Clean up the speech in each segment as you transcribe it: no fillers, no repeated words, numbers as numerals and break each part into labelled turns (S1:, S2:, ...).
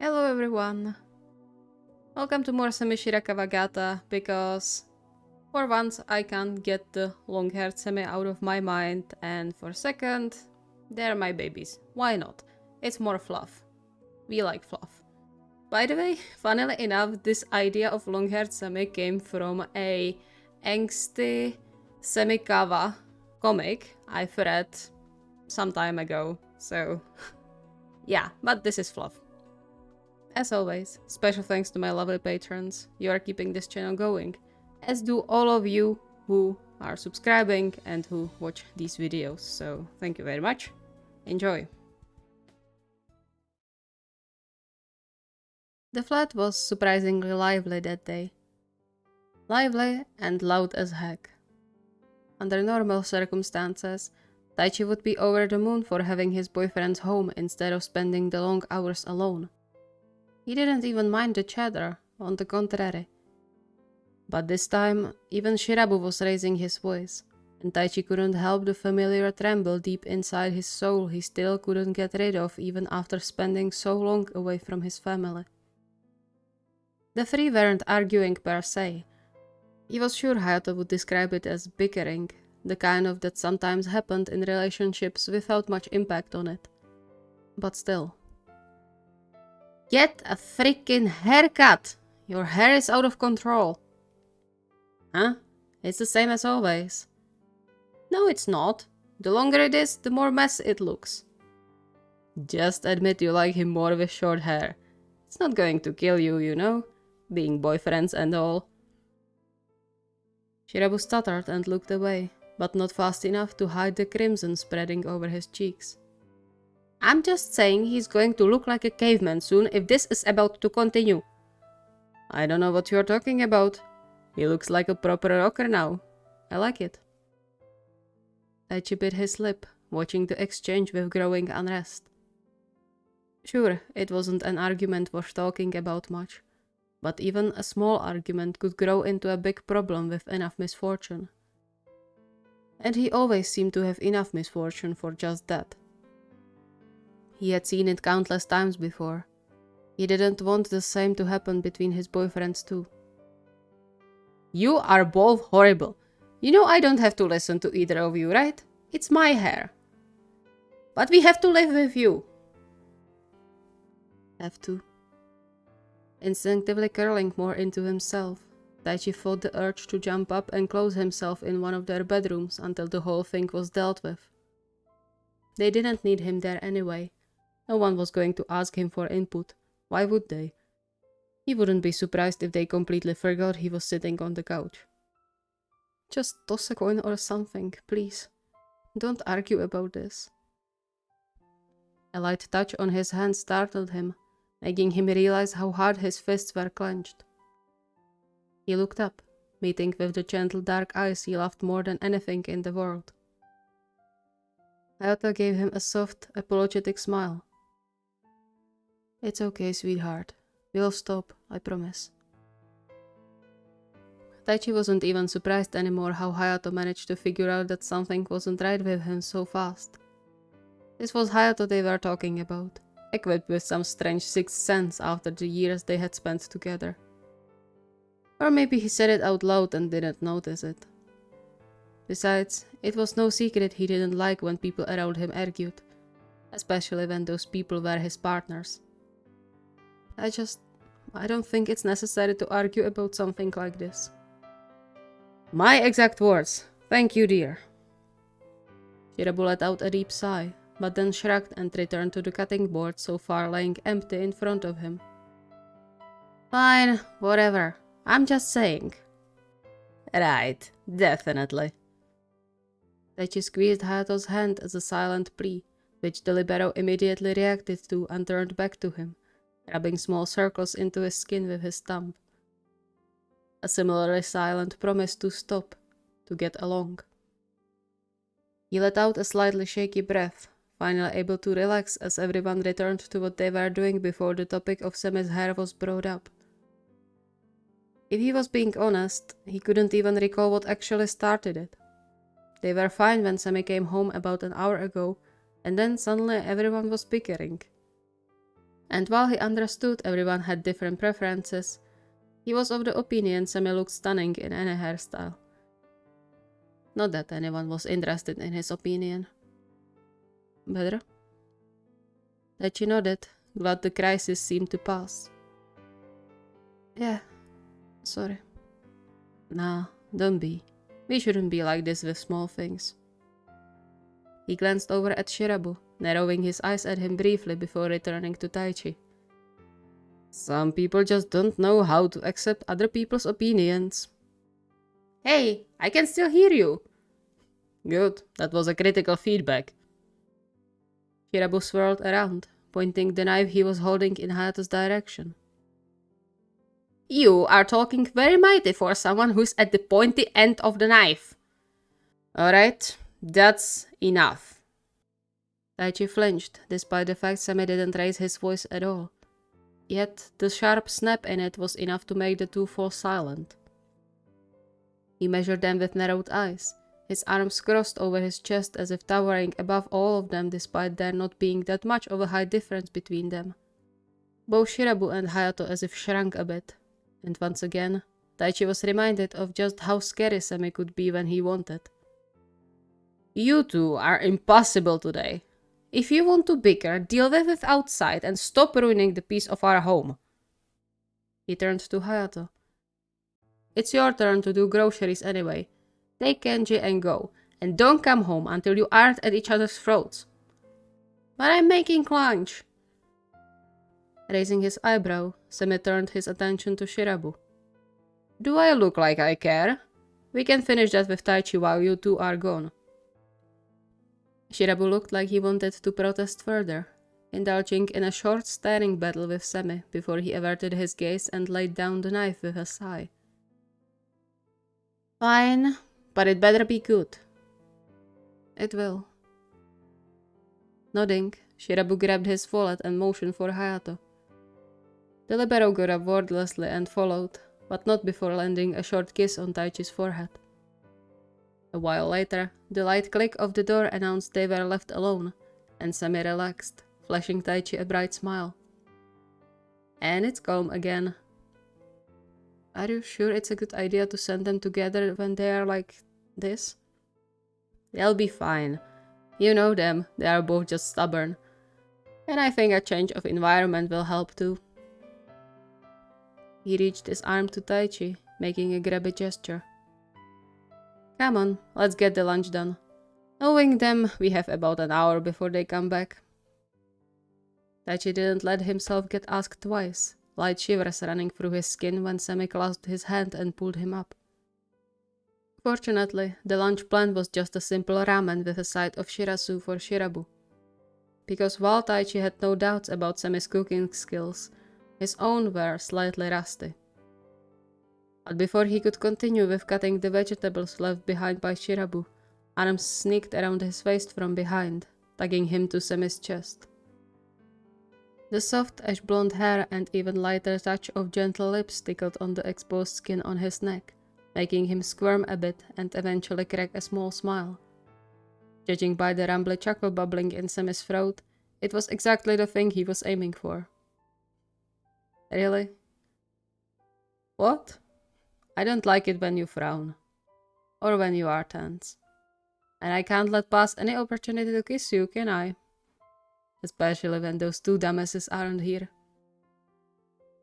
S1: Hello everyone! Welcome to more SemiShiraKawaGata, because for once I can't get the long-haired Semi out of my mind, and for a second, they're my babies. Why not? It's more fluff. We like fluff. By the way, funnily enough, this idea of long-haired Semi came from a angsty Semikawa comic I've read some time ago, so yeah, but this is fluff. As always, special thanks to my lovely patrons. You are keeping this channel going, as do all of you who are subscribing and who watch these videos, so thank you very much. Enjoy! The flat was surprisingly lively that day. Lively and loud as heck. Under normal circumstances, Taichi would be over the moon for having his boyfriend's home instead of spending the long hours alone. He didn't even mind the chatter, on the contrary. But this time, even Shirabu was raising his voice, and Taichi couldn't help the familiar tremble deep inside his soul he still couldn't get rid of even after spending so long away from his family. The three weren't arguing per se. He was sure Hayato would describe it as bickering, the kind of that sometimes happened in relationships without much impact on it. But still. Get a freaking haircut! Your hair is out of control. Huh? It's the same as always. No, it's not. The longer it is, the more mess it looks. Just admit you like him more with short hair. It's not going to kill you, you know? Being boyfriends and all. Shirabu stuttered and looked away, but not fast enough to hide the crimson spreading over his cheeks. I'm just saying he's going to look like a caveman soon if this is about to continue. I don't know what you're talking about. He looks like a proper rocker now. I like it. Taichi bit his lip, watching the exchange with growing unrest. Sure, it wasn't an argument worth talking about much, but even a small argument could grow into a big problem with enough misfortune. And he always seemed to have enough misfortune for just that. He had seen it countless times before. He didn't want the same to happen between his boyfriends too. You are both horrible. You know I don't have to listen to either of you, right? It's my hair. But we have to live with you. Have to. Instinctively curling more into himself, Taichi fought the urge to jump up and close himself in one of their bedrooms until the whole thing was dealt with. They didn't need him there anyway. No one was going to ask him for input. Why would they? He wouldn't be surprised if they completely forgot he was sitting on the couch. Just toss a coin or something, please. Don't argue about this. A light touch on his hand startled him, making him realize how hard his fists were clenched. He looked up, meeting with the gentle dark eyes he loved more than anything in the world. Hayato gave him a soft, apologetic smile. It's okay, sweetheart. We'll stop, I promise. Taichi wasn't even surprised anymore how Hayato managed to figure out that something wasn't right with him so fast. This was Hayato they were talking about, equipped with some strange sixth sense after the years they had spent together. Or maybe he said it out loud and didn't notice it. Besides, it was no secret he didn't like when people around him argued, especially when those people were his partners. I don't think it's necessary to argue about something like this. My exact words. Thank you, dear. Shirabu let out a deep sigh, but then shrugged and returned to the cutting board so far lying empty in front of him. Fine, whatever. I'm just saying. Right, definitely. Taichi squeezed Hayato's hand as a silent plea, which the libero immediately reacted to and turned back to him, rubbing small circles into his skin with his thumb. A similarly silent promise to stop, to get along. He let out a slightly shaky breath, finally able to relax as everyone returned to what they were doing before the topic of Semi's hair was brought up. If he was being honest, he couldn't even recall what actually started it. They were fine when Semi came home about an hour ago, and then suddenly everyone was bickering. And while he understood everyone had different preferences, he was of the opinion Semi looked stunning in any hairstyle. Not that anyone was interested in his opinion. Better? Taichi nodded, glad the crisis seemed to pass. Yeah, sorry. Nah, don't be. We shouldn't be like this with small things. He glanced over at Shirabu, narrowing his eyes at him briefly before returning to Taichi. Some people just don't know how to accept other people's opinions. Hey, I can still hear you. Good, that was a critical feedback. Shirabu swirled around, pointing the knife he was holding in Hayato's direction. You are talking very mighty for someone who's at the pointy end of the knife. Alright, that's enough. Taichi flinched, despite the fact Semi didn't raise his voice at all. Yet, the sharp snap in it was enough to make the two fall silent. He measured them with narrowed eyes, his arms crossed over his chest as if towering above all of them despite there not being that much of a height difference between them. Both Shirabu and Hayato as if shrunk a bit, and once again, Taichi was reminded of just how scary Semi could be when he wanted. You two are impossible today. If you want to bicker, deal with it outside and stop ruining the peace of our home. He turned to Hayato. It's your turn to do groceries anyway. Take Kenji and go, and don't come home until you aren't at each other's throats. But I'm making lunch. Raising his eyebrow, Semi turned his attention to Shirabu. Do I look like I care? We can finish that with Taichi while you two are gone. Shirabu looked like he wanted to protest further, indulging in a short staring battle with Semi before he averted his gaze and laid down the knife with a sigh. Fine, but it better be good. It will. Nodding, Shirabu grabbed his wallet and motioned for Hayato. The libero got up wordlessly and followed, but not before landing a short kiss on Taichi's forehead. A while later, the light click of the door announced they were left alone, and Semi relaxed, flashing Taichi a bright smile. And it's calm again. Are you sure it's a good idea to send them together when they are like this? They'll be fine. You know them, they are both just stubborn. And I think a change of environment will help too. He reached his arm to Taichi, making a grabby gesture. Come on, let's get the lunch done. Knowing them, we have about an hour before they come back. Taichi didn't let himself get asked twice, light shivers running through his skin when Semi clasped his hand and pulled him up. Fortunately, the lunch plan was just a simple ramen with a side of shirasu for Shirabu. Because while Taichi had no doubts about Semi's cooking skills, his own were slightly rusty. But before he could continue with cutting the vegetables left behind by Shirabu, arms sneaked around his waist from behind, tugging him to Semi's chest. The soft ash-blonde hair and even lighter touch of gentle lips tickled on the exposed skin on his neck, making him squirm a bit and eventually crack a small smile. Judging by the rumbly chuckle bubbling in Semi's throat, it was exactly the thing he was aiming for. Really? What? I don't like it when you frown. Or when you are tense. And I can't let pass any opportunity to kiss you, can I? Especially when those two dumbasses aren't here.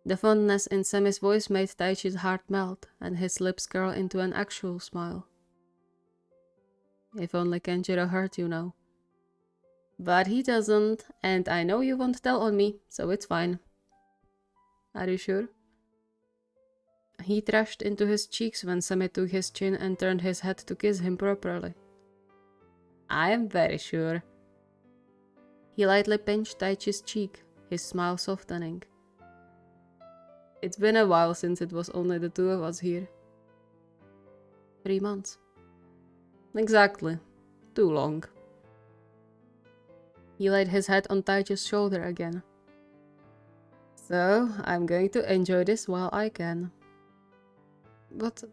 S1: The fondness in Semi's voice made Taichi's heart melt, and his lips curl into an actual smile. If only Kenjiro hurt you now. But he doesn't, and I know you won't tell on me, so it's fine. Are you sure? He thrashed into his cheeks when Semi took his chin and turned his head to kiss him properly. I am very sure. He lightly pinched Taichi's cheek, his smile softening. It's been a while since it was only the two of us here. 3 months. Exactly. Too long. He laid his head on Taichi's shoulder again. So, I'm going to enjoy this while I can. But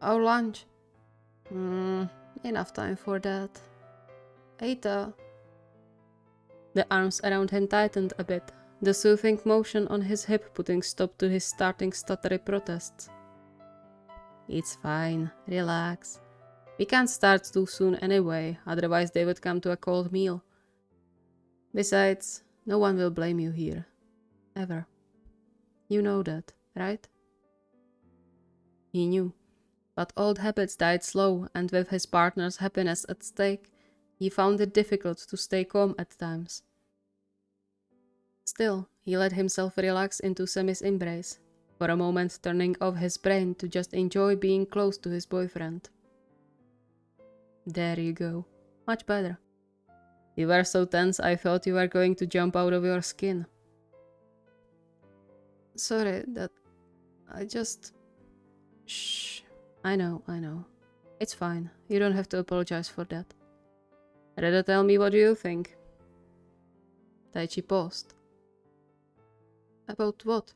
S1: our lunch? Enough time for that. Eita. The arms around him tightened a bit, the soothing motion on his hip putting stop to his starting stuttery protests. It's fine, relax. We can't start too soon anyway, otherwise they would come to a cold meal. Besides, no one will blame you here. Ever. You know that, right? He knew. But old habits died slow, and with his partner's happiness at stake, he found it difficult to stay calm at times. Still, he let himself relax into Semi's embrace, for a moment turning off his brain to just enjoy being close to his boyfriend. There you go. Much better. You were so tense I thought you were going to jump out of your skin. Sorry, I just... Shh. I know. It's fine. You don't have to apologize for that. Rather tell me what you think. Taichi paused. About what?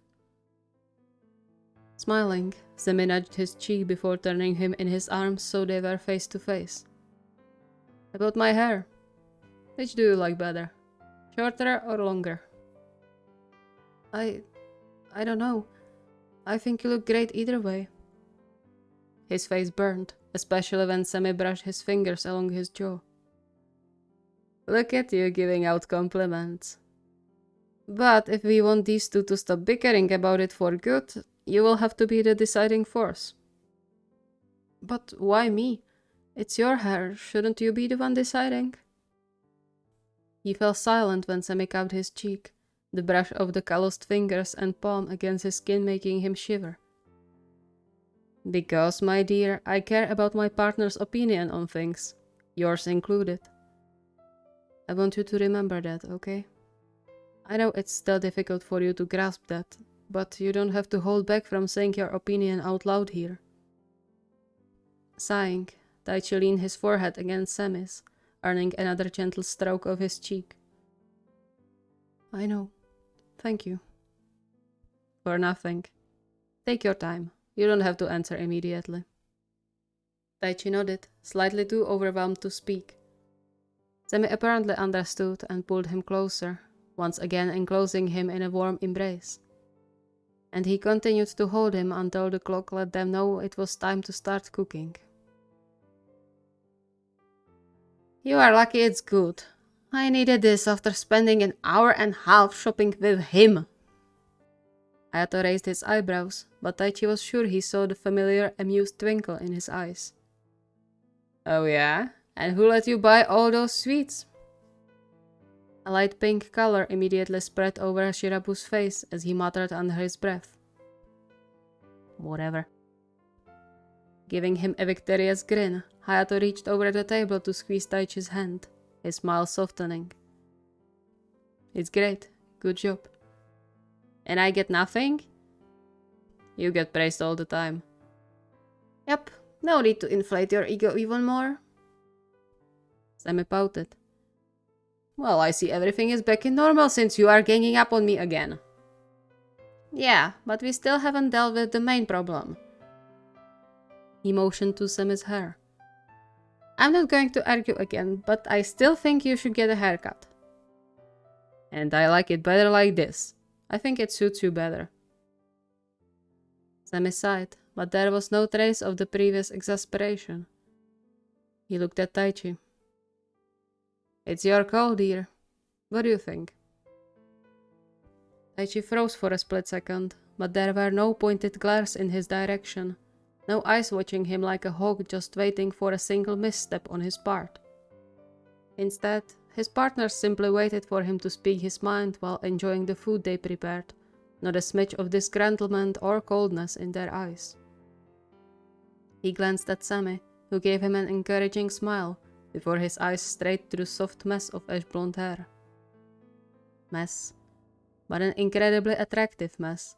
S1: Smiling, Semi nudged his cheek before turning him in his arms so they were face to face. About my hair. Which do you like better? Shorter or longer? I don't know. I think you look great either way. His face burned, especially when Semi brushed his fingers along his jaw. Look at you giving out compliments. But if we want these two to stop bickering about it for good, you will have to be the deciding force. But why me? It's your hair, shouldn't you be the one deciding? He fell silent when Semi cupped his cheek, the brush of the calloused fingers and palm against his skin making him shiver. Because, my dear, I care about my partner's opinion on things, yours included. I want you to remember that, okay? I know it's still difficult for you to grasp that, but you don't have to hold back from saying your opinion out loud here. Sighing, Taichi leaned his forehead against Semi's, earning another gentle stroke of his cheek. I know. Thank you. For nothing. Take your time. You don't have to answer immediately. Taichi nodded, slightly too overwhelmed to speak. Semi apparently understood and pulled him closer, once again enclosing him in a warm embrace. And he continued to hold him until the clock let them know it was time to start cooking. You are lucky it's good. I needed this after spending an hour and a half shopping with him. Hayato raised his eyebrows, but Taichi was sure he saw the familiar amused twinkle in his eyes. Oh yeah? And who let you buy all those sweets? A light pink color immediately spread over Shirabu's face as he muttered under his breath. Whatever. Giving him a victorious grin, Hayato reached over the table to squeeze Taichi's hand, his smile softening. It's great. Good job. And I get nothing? You get praised all the time. Yep, no need to inflate your ego even more. Semi pouted. Well, I see everything is back in normal since you are ganging up on me again. Yeah, but we still haven't dealt with the main problem. He motioned to Semi's hair. I'm not going to argue again, but I still think you should get a haircut. And I like it better like this. I think it suits you better. Semi sighed, but there was no trace of the previous exasperation. He looked at Taichi. It's your call, dear. What do you think? Taichi froze for a split second, but there were no pointed glares in his direction, no eyes watching him like a hawk just waiting for a single misstep on his part. Instead, his partners simply waited for him to speak his mind while enjoying the food they prepared, not a smidge of disgruntlement or coldness in their eyes. He glanced at Semi, who gave him an encouraging smile, before his eyes strayed to the soft mess of ash blonde hair. Mess, but an incredibly attractive mess.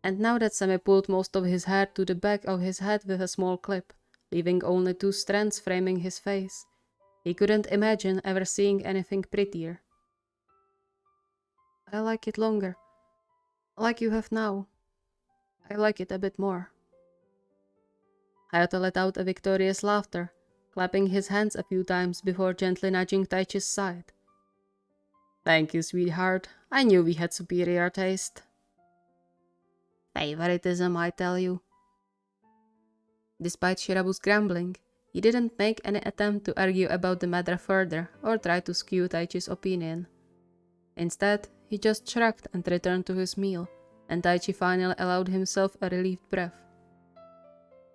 S1: And now that Semi pulled most of his hair to the back of his head with a small clip, leaving only 2 strands framing his face, he couldn't imagine ever seeing anything prettier. I like it longer. Like you have now. I like it a bit more. Hayato let out a victorious laughter, clapping his hands a few times before gently nudging Taichi's side. Thank you, sweetheart. I knew we had superior taste. Favoritism, I tell you. Despite Shirabu's grumbling, he didn't make any attempt to argue about the matter further or try to skew Taichi's opinion. Instead, he just shrugged and returned to his meal, and Taichi finally allowed himself a relieved breath.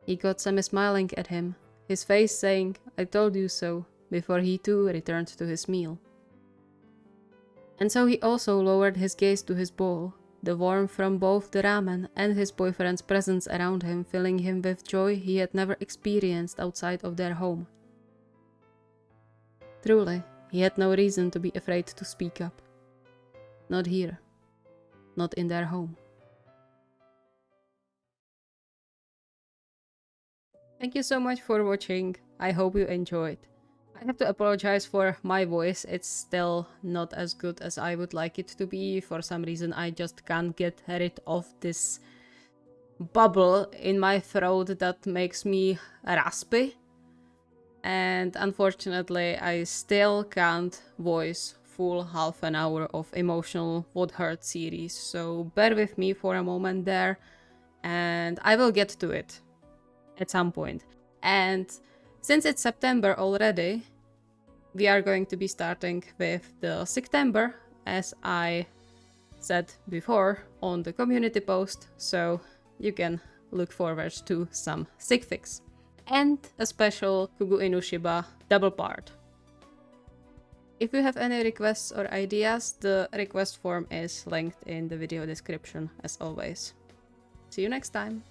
S1: He got Semi smiling at him, his face saying, "I told you so," before he too returned to his meal. And so he also lowered his gaze to his bowl, the warmth from both the ramen and his boyfriend's presence around him filling him with joy he had never experienced outside of their home. Truly, he had no reason to be afraid to speak up. Not here. Not in their home. Thank you so much for watching. I hope you enjoyed. I have to apologize for my voice. It's still not as good as I would like it to be. For some reason, I just can't get rid of this bubble in my throat that makes me raspy. And unfortunately, I still can't voice full half an hour of emotional What Hurt series. So bear with me for a moment there, and I will get to it at some point. And since it's September already, we are going to be starting with the September, as I said before on the community post, so you can look forward to some sick fix. And a special Kugu Inushiba double part. If you have any requests or ideas, the request form is linked in the video description as always. See you next time!